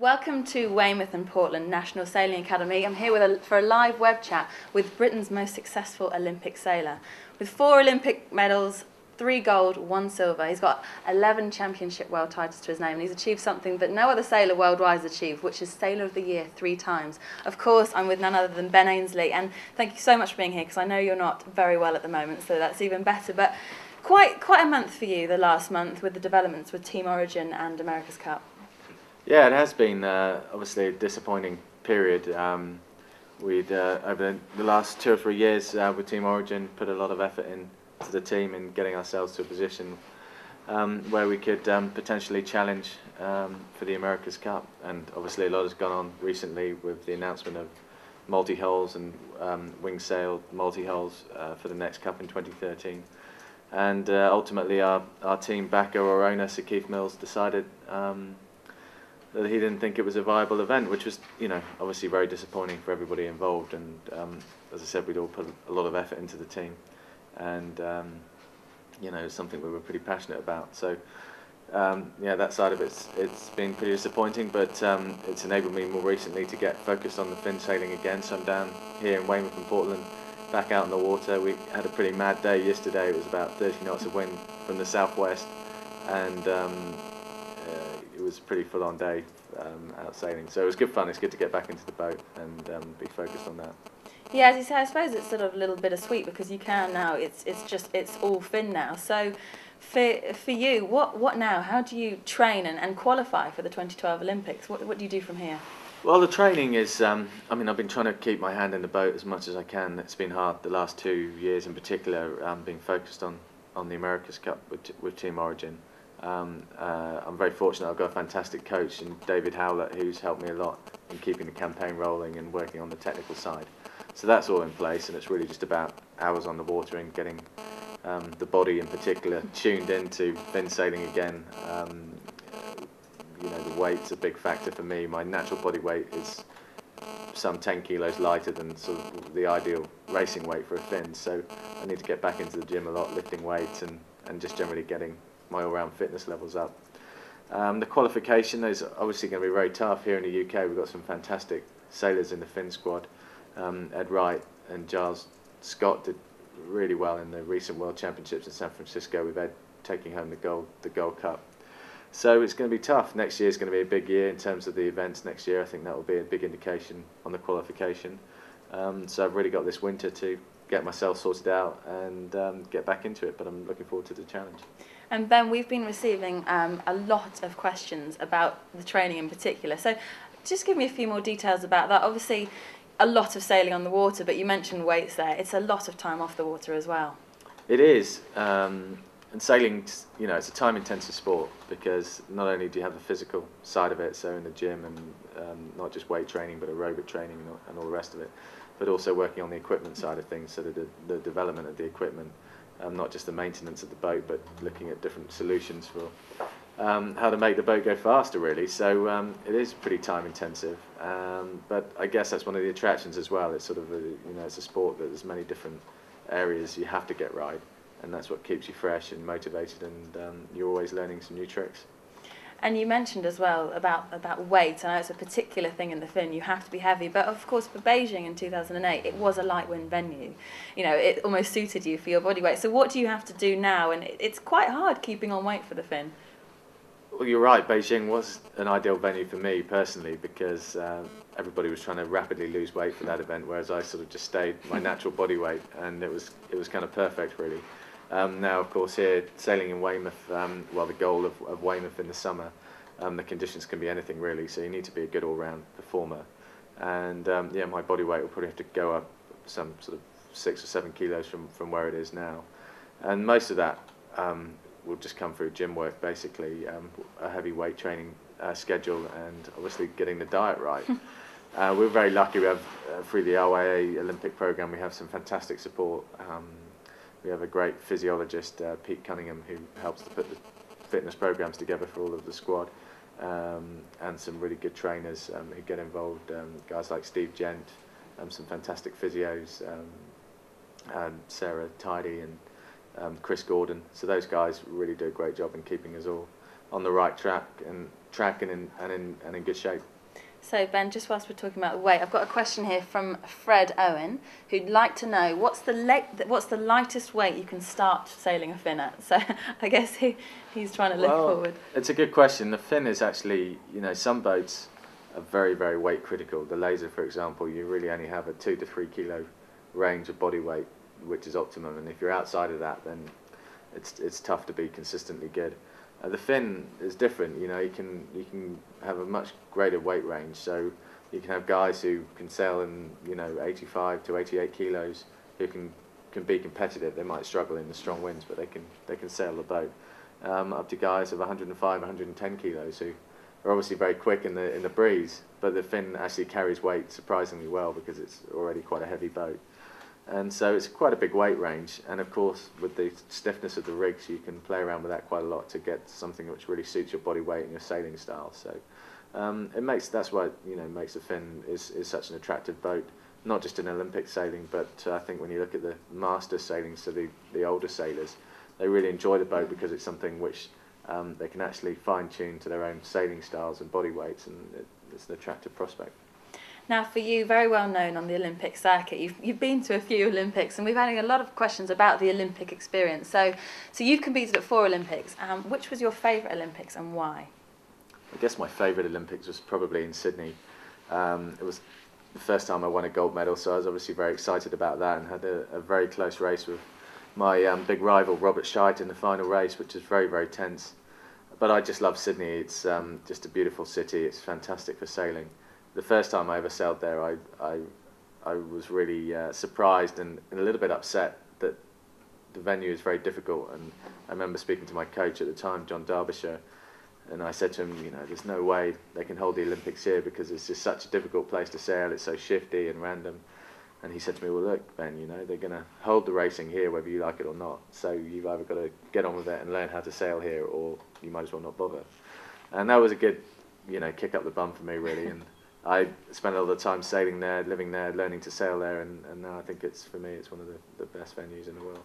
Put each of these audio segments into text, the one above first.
Welcome to Weymouth and Portland National Sailing Academy. I'm here for a live web chat with Britain's most successful Olympic sailor. With 4 Olympic medals, 3 gold, 1 silver. He's got 11 championship world titles to his name, and he's achieved something that no other sailor worldwide has achieved, which is Sailor of the Year 3 times. Of course, I'm with none other than Ben Ainslie, and thank you so much for being here, because I know you're not very well at the moment, so that's even better. But quite a month for you, the last month, with the developments with Team Origin and America's Cup. Yeah, it has been obviously a disappointing period. We'd over the last 2 or 3 years with Team Origin put a lot of effort into the team in getting ourselves to a position where we could potentially challenge for the America's Cup, and obviously a lot has gone on recently with the announcement of multi-hulls and wing sail multi-hulls for the next Cup in 2013. And ultimately our team backer, or owner, Sir Keith Mills, decided that he didn't think it was a viable event, which was, obviously very disappointing for everybody involved. And as I said, we'd all put a lot of effort into the team, and it's something we were pretty passionate about. So yeah, that side of it's been pretty disappointing, but it's enabled me more recently to get focused on the fin sailing again. So I'm down here in Weymouth and Portland, back out in the water. We had a pretty mad day yesterday. It was about 30 knots of wind from the southwest, and it was a pretty full-on day out sailing. So it was good fun. It's good to get back into the boat and be focused on that. Yeah, as you say, I suppose it's sort of a little bittersweet, because you can now. It's all fin now. So for you, what now? How do you train and qualify for the 2012 Olympics? What do you do from here? Well, the training is, I've been trying to keep my hand in the boat as much as I can. It's been hard the last 2 years in particular, being focused on the America's Cup with Team Origin. I'm very fortunate. I've got a fantastic coach in David Howlett, who's helped me a lot in keeping the campaign rolling and working on the technical side. So that's all in place, and it's really just about hours on the water and getting the body in particular tuned into fin sailing again. The weight's a big factor for me. My natural body weight is some 10 kilos lighter than sort of the ideal racing weight for a fin, so I need to get back into the gym a lot, lifting weights and just generally getting my all-round fitness levels up. The qualification is obviously going to be very tough. Here in the UK, we've got some fantastic sailors in the fin squad. Ed Wright and Giles Scott did really well in the recent World Championships in San Francisco, with Ed taking home the gold cup. So it's going to be tough. Next year is going to be a big year in terms of the events next year. I think that will be a big indication on the qualification. So I've really got this winter to get myself sorted out and get back into it, but I'm looking forward to the challenge. And Ben, we've been receiving a lot of questions about the training in particular. So just give me a few more details about that. Obviously, a lot of sailing on the water, but you mentioned weights there. It's a lot of time off the water as well. It is. And sailing, it's a time-intensive sport, because not only do you have the physical side of it, so in the gym and not just weight training, but aerobic training and all the rest of it, but also working on the equipment side of things, so the development of the equipment, not just the maintenance of the boat, but looking at different solutions for how to make the boat go faster, really. So it is pretty time-intensive, but I guess that's one of the attractions as well. It's sort of it's a sport that there's many different areas you have to get right, and that's what keeps you fresh and motivated, and you're always learning some new tricks. And you mentioned as well about weight. I know it's a particular thing in the fin. You have to be heavy, but of course for Beijing in 2008, it was a light wind venue. It almost suited you for your body weight. So what do you have to do now? And it's quite hard keeping on weight for the fin. Well, you're right. Beijing was an ideal venue for me personally, because everybody was trying to rapidly lose weight for that event, whereas I sort of just stayed my natural body weight, and it was kind of perfect, really. Now, of course, here sailing in Weymouth, the goal of Weymouth in the summer, the conditions can be anything really, so you need to be a good all-round performer. And yeah, my body weight will probably have to go up some sort of 6 or 7 kilos from where it is now, and most of that will just come through gym work, basically, a heavy weight training schedule, and obviously getting the diet right. We're very lucky. We have through the RYA Olympic program, we have some fantastic support. We have a great physiologist, Pete Cunningham, who helps to put the fitness programs together for all of the squad, and some really good trainers who get involved, guys like Steve Gent, some fantastic physios, and Sarah Tidy, and Chris Gordon. So those guys really do a great job in keeping us all on the right track and in good shape. So Ben, just whilst we're talking about weight, I've got a question here from Fred Owen, who'd like to know what's the lightest weight you can start sailing a fin at. So I guess he's trying to look forward. It's a good question. The fin is actually, some boats are very, very weight critical. The laser, for example, you really only have a 2 to 3 kilo range of body weight, which is optimum. And if you're outside of that, then it's tough to be consistently good. The fin is different. You can have a much greater weight range. So you can have guys who can sail in 85 to 88 kilos who can be competitive. They might struggle in the strong winds, but they can sail the boat. Up to guys of 105, 110 kilos who are obviously very quick in the breeze, but the fin actually carries weight surprisingly well because it's already quite a heavy boat. And so it's quite a big weight range, and of course with the stiffness of the rigs you can play around with that quite a lot to get something which really suits your body weight and your sailing style. So that's why makes the fin is such an attractive boat, not just in Olympic sailing, but I think when you look at the master sailing, so the older sailors, they really enjoy the boat because it's something which they can actually fine-tune to their own sailing styles and body weights, and it's an attractive prospect. Now, for you, very well known on the Olympic circuit, you've been to a few Olympics, and we've had a lot of questions about the Olympic experience. So you've competed at 4 Olympics. Which was your favourite Olympics and why? I guess my favourite Olympics was probably in Sydney. It was the first time I won a gold medal, so I was obviously very excited about that and had a very close race with my big rival Robert Scheidt in the final race, which was very, very tense. But I just love Sydney. It's just a beautiful city. It's fantastic for sailing. The first time I ever sailed there, I was really surprised and a little bit upset that the venue is very difficult. And I remember speaking to my coach at the time, John Derbyshire, and I said to him, there's no way they can hold the Olympics here because it's just such a difficult place to sail. It's so shifty and random. And he said to me, well, look, Ben, they're going to hold the racing here whether you like it or not. So you've either got to get on with it and learn how to sail here, or you might as well not bother. And that was a good, kick up the bum for me, really. And I spent a lot of time sailing there, living there, learning to sail there, and now I think for me, it's one of the best venues in the world.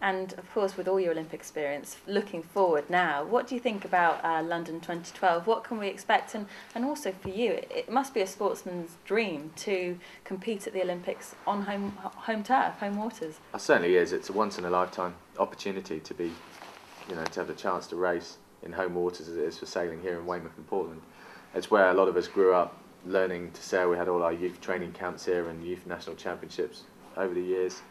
And of course, with all your Olympic experience, looking forward now, what do you think about London 2012? What can we expect? And also for you, it must be a sportsman's dream to compete at the Olympics on home turf, home waters. It certainly is. It's a once-in-a-lifetime opportunity to be, to have the chance to race in home waters as it is for sailing here in Weymouth and Portland. It's where a lot of us grew up learning to sail. We had all our youth training camps here and youth national championships over the years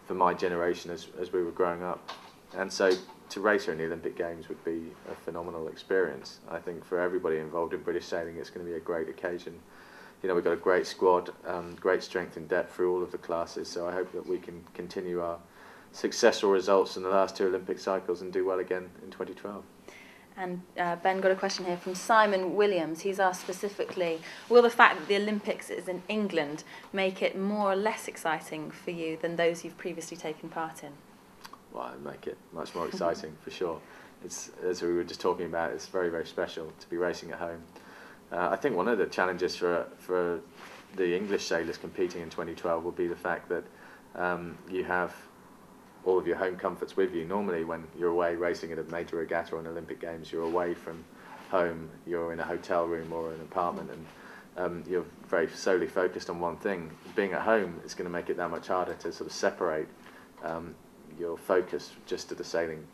for my generation as we were growing up. And so to race here in the Olympic Games would be a phenomenal experience. I think for everybody involved in British sailing, it's going to be a great occasion. We've got a great squad, great strength and depth through all of the classes, so I hope that we can continue our successful results in the last 2 Olympic cycles and do well again in 2012. And Ben got a question here from Simon Williams. He's asked specifically, will the fact that the Olympics is in England make it more or less exciting for you than those you've previously taken part in? Well, it'd make it much more exciting for sure. It's, as we were just talking about, it's very, very special to be racing at home. I think one of the challenges for the English sailors competing in 2012 will be the fact that you have all of your home comforts with you. Normally when you're away racing at a major regatta or an Olympic Games, you're away from home, you're in a hotel room or an apartment, and you're very solely focused on one thing. Being at home is going to make it that much harder to sort of separate your focus just to the sailing.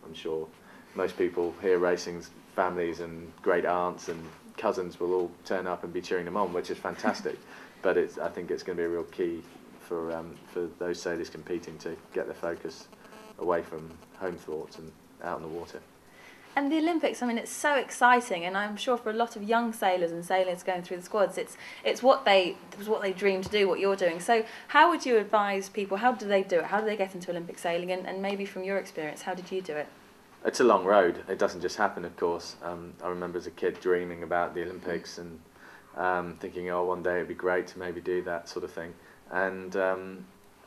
I'm sure most people here racing, families and great aunts and cousins will all turn up and be cheering them on, which is fantastic. But I think it's going to be a real key for those sailors competing to get their focus away from home thoughts and out in the water. And the Olympics, it's so exciting, and I'm sure for a lot of young sailors and sailors going through the squads, it's what they dream to do, what you're doing. So how would you advise people? How do they do it? How do they get into Olympic sailing? And maybe from your experience, how did you do it? It's a long road. It doesn't just happen, of course. I remember as a kid dreaming about the Olympics and thinking, oh, one day it'd be great to maybe do that sort of thing. And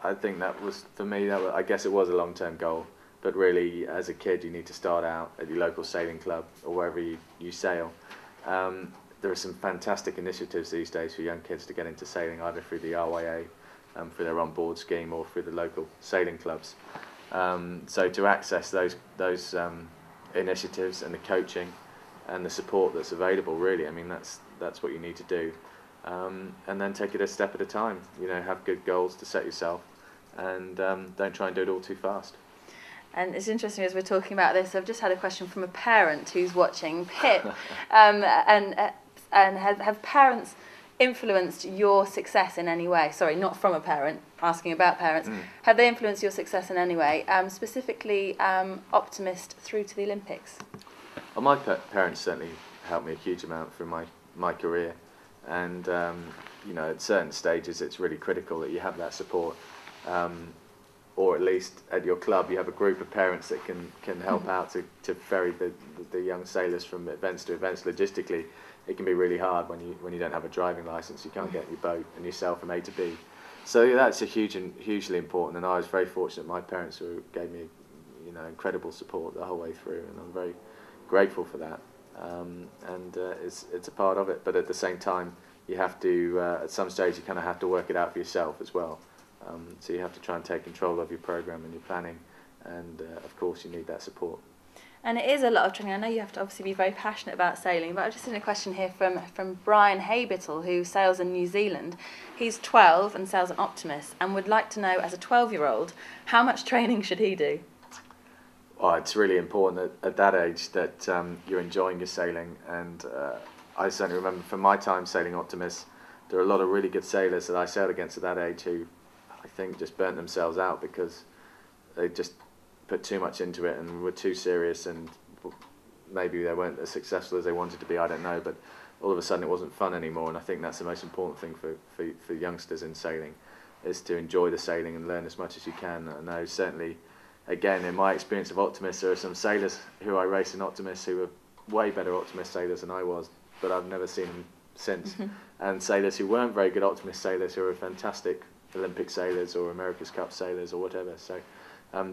I think that was, for me, I guess it was a long-term goal. But really, as a kid, you need to start out at your local sailing club or wherever you sail. There are some fantastic initiatives these days for young kids to get into sailing, either through the RYA, through their on-board scheme, or through the local sailing clubs. So to access those initiatives and the coaching and the support that's available, really, I mean, that's what you need to do, and then take it a step at a time. You know, have good goals to set yourself, and don't try and do it all too fast. And it's interesting as we're talking about this, I've just had a question from a parent who's watching, Pip, and have parents influenced your success in any way? Sorry, not from a parent, asking about parents. Have they influenced your success in any way, specifically Optimist through to the Olympics? Well, my parents certainly helped me a huge amount through my career, and you know, at certain stages it's really critical that you have that support, or at least at your club you have a group of parents that can help out to ferry the young sailors from events to events. Logistically, it can be really hard when you don't have a driving license. You can't get your boat and yourself from A to B. So that's hugely important, and I was very fortunate. My parents gave me, you know, incredible support the whole way through, and I'm very grateful for that. It's a part of it, but at the same time, you have to at some stage you kind of have to work it out for yourself as well. So you have to try and take control of your program and your planning, and of course you need that support. And it is a lot of training. I know you have to obviously be very passionate about sailing, but I've just seen a question here from Brian Haybittle, who sails in New Zealand. He's 12 and sails an Optimist, and would like to know, as a 12-year-old, how much training should he do? Well, it's really important at that age that you're enjoying your sailing, and I certainly remember from my time sailing Optimist, there are a lot of really good sailors that I sailed against at that age who I think just burnt themselves out because they just put too much into it and were too serious, and maybe they weren't as successful as they wanted to be, I don't know, but all of a sudden it wasn't fun anymore. And I think that's the most important thing for youngsters in sailing, is to enjoy the sailing and learn as much as you can. And I certainly, again, in my experience of Optimists, there are some sailors who I raced in Optimists who were way better Optimist sailors than I was, but I've never seen them since. And sailors who weren't very good Optimist sailors who are fantastic Olympic sailors or America's Cup sailors or whatever. So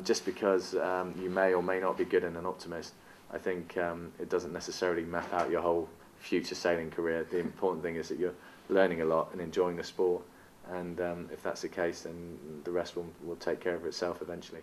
just because you may or may not be good in an Optimist, I think it doesn't necessarily map out your whole future sailing career. The important thing is that you're learning a lot and enjoying the sport, and if that's the case, then the rest will take care of itself eventually.